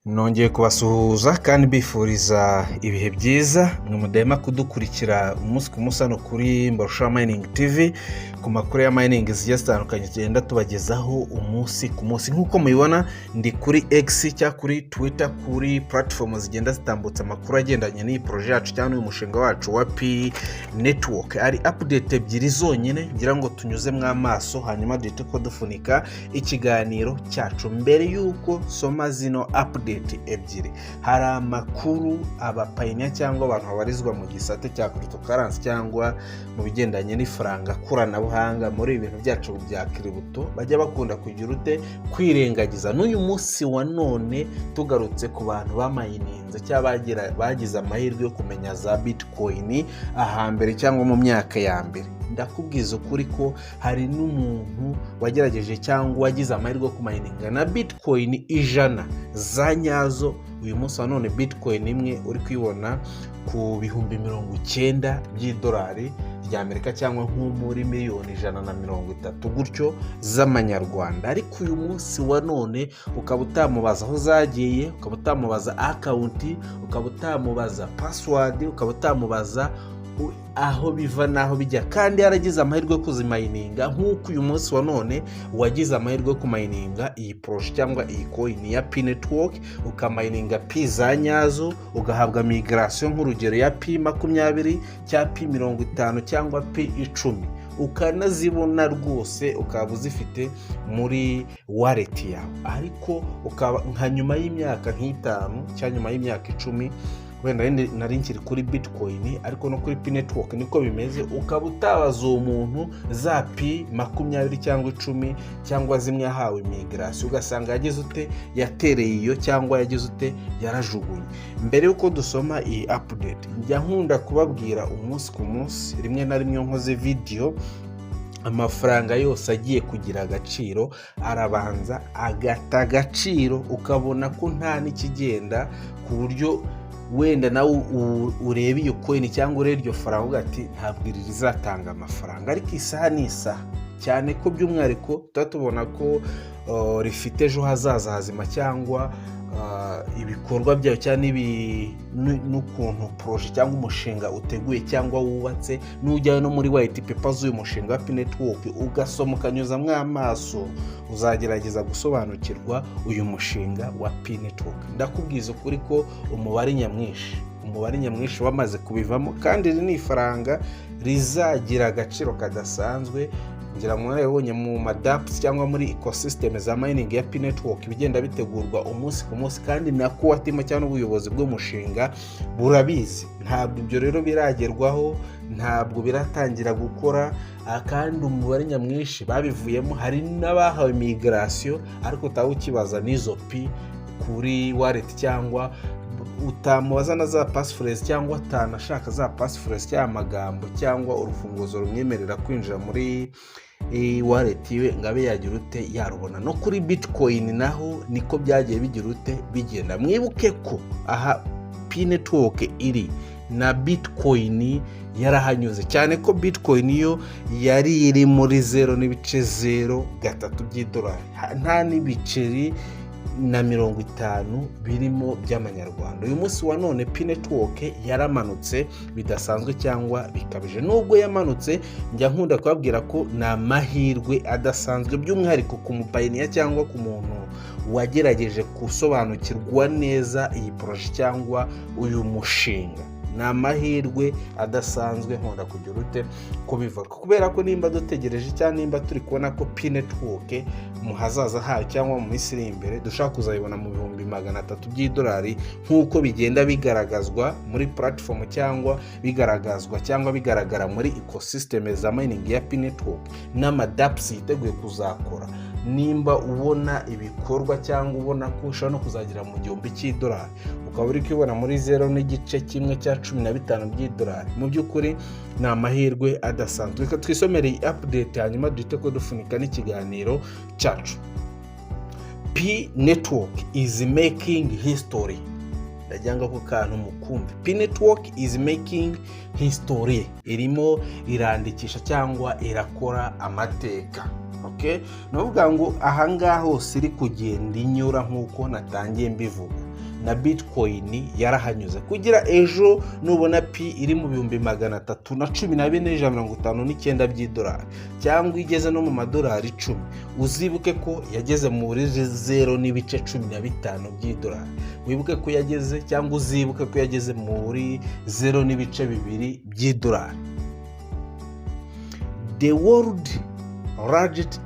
Nongeye kubasuhuza kandi bifuriza ibihe byiza mwe mudahema kudukurikira umunsi ku munsi hano kuri Mbarusha Mining TV ku makuru ya mining zigiye zitandukanye tugenda tubagezaho umunsi ku munsi. Nk'uko mubibona ndi kuri X cyangwa kuri Twitter, kuri platform zigenda zitambutsa amakuru agendanye n'iyi projet yacu cyangwa uyu mushinga wacu wa P Network. Ari update ebyiri zonyine ngira ngo tunyuzemo amaso hanyuma duhite ko dufunika ikiganiro cyacu. Mbere yuko soma zino update ebyiri, hari amakuru abapayiniya cyangwa abantu babarizwa mu gisate cya cryptocurrency cyangwa mu bigendanye n'ifaranga koranabuhanga muri ibintu byacu bya crypto bajya bakunda kugira ute kwirengagiza. N'uyu munsi wa none tugarutse ku bantu bamayininze cyangwa bagize amahirwe yo kumenya za Bitcoin ahambere cyangwa mu myaka ya mbere, ndakubwiza ukuri ko hari n'umuntu wagerageje cyangwa wagize amahirwe yo kumayininga na Bitcoin 100 za nyazo. Uyu munsi wa none Bitcoin imwe uri kwibona ku bihumbi 90 by'idolari ry'Amerika cyangwa nko muri miliyoni 130 gutyo z'amanyarwanda. Ariko uyu munsi wa none ukaba utamubaza aho zagiye, ukaba utamubaza account, ukaba utamubaza password, ukaba utamubaza aho biva naho bijya, kandi yaragize amahirwe yo kuzimayininga nk'uko uyu munsi wa none wagize amahirwe yo kumayininga iyi project cyangwa iyi coin ya P Network, ukamayininga P za nyazo, ugahabwa migration nk'urugero ya P20 cyangwa P50 cyangwa P10, ukanazibona rwose ukaba uzifite muri wallet yawe. Ariko ukaba nka nyuma y'imyaka nk'itanu cyangwa nyuma y'imyaka 10 wenda nari nkiri kuri Bitcoin, ariko no kuri P Network niko bimeze, ukaba utabaza uwo muntu za P20 cyangwa 10 cyangwa zimwe yahawe migration, ugasanga yagize ute yatereye iyo cyangwa yagize ute yarajugunye. Mbere yuko dusoma iyi update, njya nkunda kubabwira umunsi ku munsi, rimwe na rimwe nkoze video amafaranga yose agiye kugira agaciro arabanza agata agaciro, ukabona ko nta n'ikigenda, ku buryo wenda nawe ureba iyo coin cyangwa ureba iryo faranga ugati ntabwo iri rizatanga amafaranga. Ariko isaha ni isaha, cyane ko by'umwihariko tutatubona ko rifite ejo hazaza hazima cyangwa ibikorwa byayo cyane n'ukuntu project cyangwa umushinga uteguye cyangwa wubatse, n'ujyayo no muri white paper z'uyu mushinga wa P Network ugasoma ukanyuzamwo amaso, uzagerageza gusobanukirwa uyu mushinga wa P Network. Ndakubwiza ukuri ko umubare nyamwinshi wamaze kubivamo, kandi iri ni ifaranga rizagira agaciro kadasanzwe. Ngira mwabonye mu madapps cyangwa muri ecosystem za mining ya P Network bigenda bitegurwa umunsi ku munsi, kandi nako watima cyangwa ubuyobozi bw'umushinga burabizi. Ntabwo ibyo rero biragerwaho, ntabwo biratangira gukora, kandi umubare nyamwinshi babivuyemo. Hari n'abahawe migration ariko utawe ukibaza n'izo P kuri wallet, cyangwa utamubaza na za passphrase cyangwa atanashaka za passphrase cyangwa amagambo cyangwa urufunguzo rumwemerera kwinjira muri wallet iwe ngabe yagira ute yarubona. No kuri Bitcoin naho niko byagiye bigira ute bigenda. Mwibuke ko aha P Network iri na Bitcoin yarahanyuze, cyane ko Bitcoin yo yari iri muri 0.03 by'idolari, nta n'ibiceri na 50 birimo by'amanyarwanda. Uyu munsi wa none P Network yaramanutse bidasanzwe cyangwa bikabije. Nubwo yamanutse, njya nkunda kubabwira ko na mahirwe adasanzwe, by'umwihariko ku mupayiniya cyangwa ku muntu wagerageje gusobanukirwa neza iyi project cyangwa uyu mushinga. Ni amahirwe adasanzwe nkunda kugira ute kubiva, kubera ko nimba dutegereje cyangwa nimba turi kubona ko P Network mu hazaza hayo cyangwa mu minsi iri imbere dushaka kuzayibona mu bihumbi 300 by'idolari nk'uko bigenda bigaragazwa muri platform cyangwa bigaragara muri ecosystem za mining ya P Network n'amadapps yiteguye kuzakora. Nimba ubona ibikorwa cyangwa ubona ko ushobora no kuzagira mu gihumbi cy'idolari, ukaba uri kwibona muri 0.15 by'idolari, mu by'ukuri ni amahirwe adasanzwe. Reka twisomere iyi update hanyuma duhite ko dufunika n'ikiganiro cyacu. P Network is making history. Ndajyanga ko kantu mukumbi. P Network is making history, irimo irandikisha cyangwa irakora amateka. Okay, navuga ngo ahangaha hose iri kugenda inyura nk'uko natangiye mbivuga. na bitcoin yarahanyuze kugira ejo nubona pi iri mu 314,159 by'idolari cyangwa igeze no mu madolari 10 uzibuke ko yageze muri 0.15 by'idolari. Wibuke ko yageze cyangwa uzibuke ko yageze muri 0.2 by'idolari. The world largest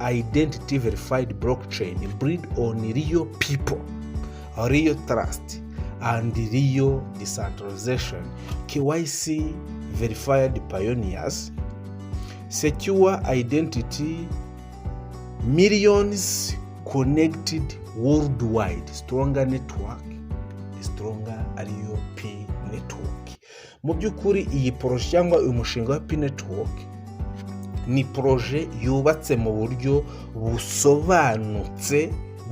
identity verified blockchain built on real people, real trust and real decentralization. KYC verified pioneers, secure identity, millions connected worldwide, stronger network, stronger real P network. Mu by'ukuri iyi proje cyangwa uyu mushinga wa P network ni proje yubatse mu buryo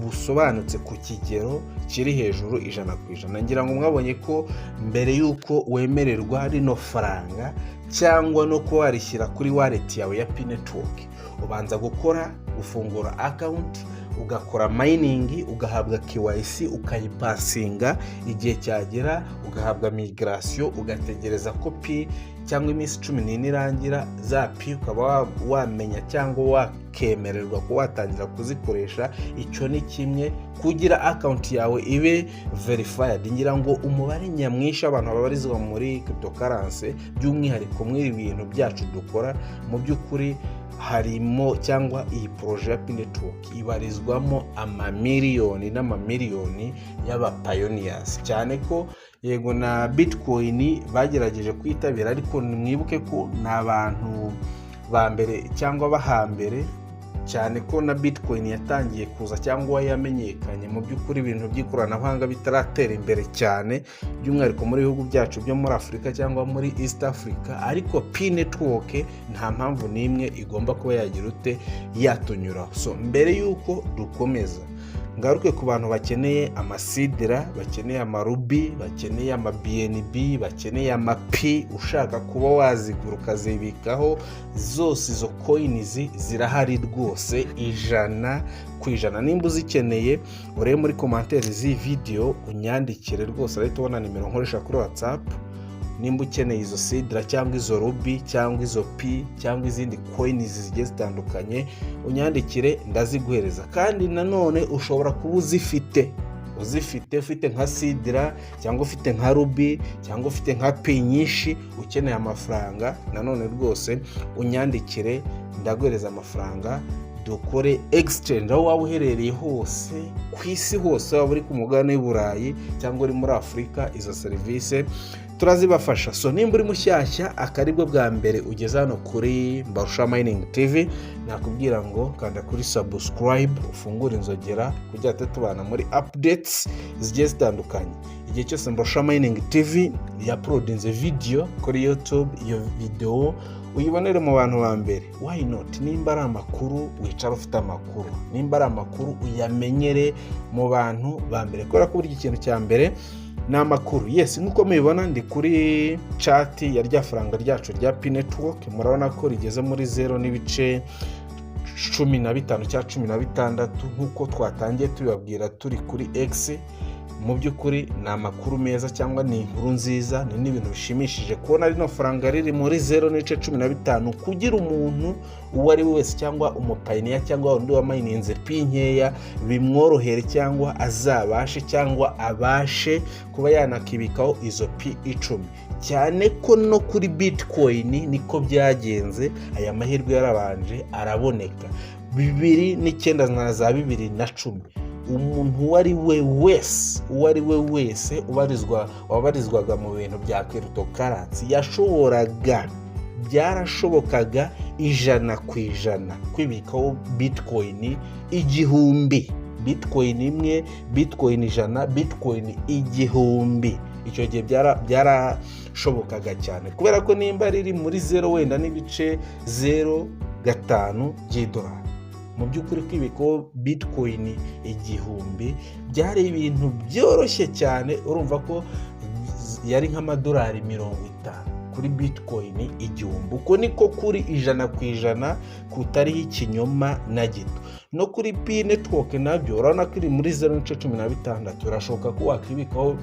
busobanutse ku kigero kiri hejuru 100%. Ngira ngo mwabonye ko mbere yuko wemererwa rino faranga cyangwa no ko warishyira kuri wallet yawe ya P network ubanza gufungura account, ugakora mining, ugahabwa KYC, ukayipasinga, igihe cyagera ugahabwa migration, ugategereza ko P cyangwa iminsi 14 irangira za P ukaba wamenya cyangwa wakemererwa ko watangira kuzikoresha. Icyo ni kimwe kugira account yawe ibe verified. Ngira ngo umubare nyamwinshi abantu babarizwa muri cryptocurrency by'umwihariko muri ibintu byacu dukora mu by'ukuri harimo cyangwa iyi proje ya P network ibarizwamo amamiliyoni n'amamiliyoni y'aba pioneers, cyane ko yego na bitcoin bagerageje kwitabira ariko mwibuke ko n'abantu ba mbere cyangwa bahambere, cyane ko na bitcoin yatangiye kuza cyangwa yamenyekanye mu by'ukuri ibintu by'ikoranabuhanga bitaratera imbere cyane by'umwihariko muri bihugu byacu byo muri Afurika cyangwa muri East Africa. Ariko P network nta mpamvu n'imwe igomba kuba yagira ute yatunyura. So mbere yuko dukomeza ngaruke ku bantu bakeneye amasidira, bakeneye amarubi, bakeneye amabnb, bakeneye amapi, ushaka kuba wazigura ukazibikaho, zose izo coins zirahari rwose 100%. Nimba uzikeneye urebe muri commentaire z'iyi video unyandikire rwose, ahita ubona nimero nkoresha kuri WhatsApp. Nimba ukeneye izo sidra cyangwa izo rubi cyangwa izo pi cyangwa izindi coins zigiye zitandukanye unyandikire ndaziguhereza. Kandi nanone ushobora kuba ufite nka sidra cyangwa ufite nka rubi cyangwa ufite nka pi nyinshi ukeneye amafaranga, nanone rwose unyandikire ndaguhereza amafaranga dukore exchange aho waba uherereye hose ku isi hose, waba uri ku mugabane w'Uburayi cyangwa uri muri Afurika, izo service turazibafasha. So nimba uri mushyashya akaribwo bwa mbere ugeze hano kuri Mbarusha Mining TV, nakubwira ngo kanda kuri subscribe, ufungure inzogera kugira ngo tubana muri updates zigiye zitandukanye. Igihe cyose Mbarusha Mining TV yaprodinze video kuri YouTube, iyo video uyibonere mu bantu ba mbere. Why not? Nimba ari amakuru wicara ufite amakuru, nimba ari amakuru uyamenyere mu bantu ba mbere, kubera ko buri ikintu cya mbere ni amakuru. Yes, nkuko mubibona ndi kuri chat ya rya faranga ryacu rya P network, murabona ko rigeze muri 0.15 cyangwa 16 nkuko twatangiye tubabwira turi kuri X. Mu by'ukuri ni amakuru meza cyangwa ni inkuru nziza, ni n'ibintu bishimishije kubona rino faranga riri muri 0.15 kugira umuntu uwo ari wese cyangwa umupayiniya cyangwa undi wa mininze P nkeya bimworohere cyangwa azabashe cyangwa abashe kuba yanakibikaho izo P 10. Cyane ko no kuri bitcoin niko byagenze, aya mahirwe yarabanje araboneka 2009 na za 2010. Umuntu uwo ari we wese wabarizwaga mu bintu bya cryptocurrency byarashobokaga 100% kwibikaho bitcoin 1000, bitcoin imwe, bitcoin 100, bitcoin 1000. Icyo gihe byarashobokaga cyane kubera ko nimba riri muri 0 wenda n'ibice 0.5 by'idolari. Mu by'ukuri kwibikaho bitcoin 1000 byari ibintu byoroshye cyane. Urumva ko yari nk'amadolari 50 kuri bitcoin 1000. Uko niko kuri 100% kutariho ikinyoma na gito. no kuri P network nabyo urabona ko iri muri 0.16 birashoboka ko wakibikaho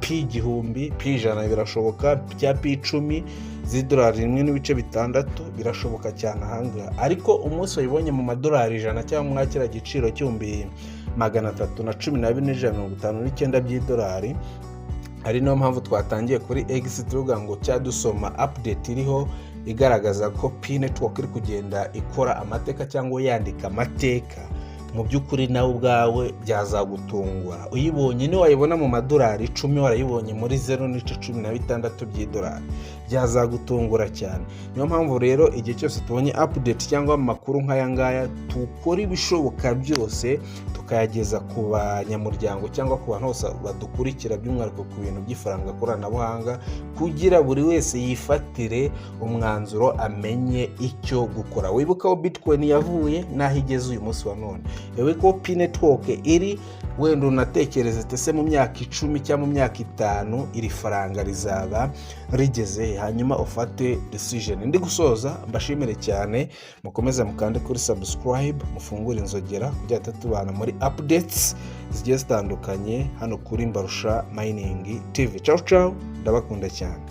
P 1000, P 100 birashoboka, bya P 10 z'idolari 1.6 birashoboka cyane ahangaha. Ariko umunsi wayibonye mu madolari 100 cyangwa mwakira giciro cy'umbi 312.59 by'idolari, ari no mpamvu twatangiye kuri X tuvuga ngo cyadusoma update iriho igaragaza ko P network iri kugenda ikora amateka cyangwa yandika amateka. Mu by'ukuri nawe ubwawe byazagutungura uyibonye, ni wayibona mu madolari 10 warayibonye muri 0.16 by'idolari, byazagutungura cyane. Niyo mpamvu rero igihe cyose tubonye update cyangwa amakuru nk'aya ngaya tukora ibishoboka byose tukayageza ku banyamuryango cyangwa ku bantu bose badukurikira, by'umwihariko ku bintu by'ifaranga koranabuhanga, kugira buri wese yifatire umwanzuro amenye icyo gukora. Wibuka ko Bitcoin yavuye naho igeze uyu munsi wa none, yewe ko P network iri wenda unatekereza tese mu myaka 10 cyangwa mu myaka 5 iri faranga rizaba rigeze, hanyuma ufate decision. Ndi gusoza mbashimire cyane, mukomeze mukande kuri subscribe, mufungure inzogera kugira tubana muri updates zigiye zitandukanye hano kuri Mbarusha Mining TV. Ciao ciao, ndabakunda cyane.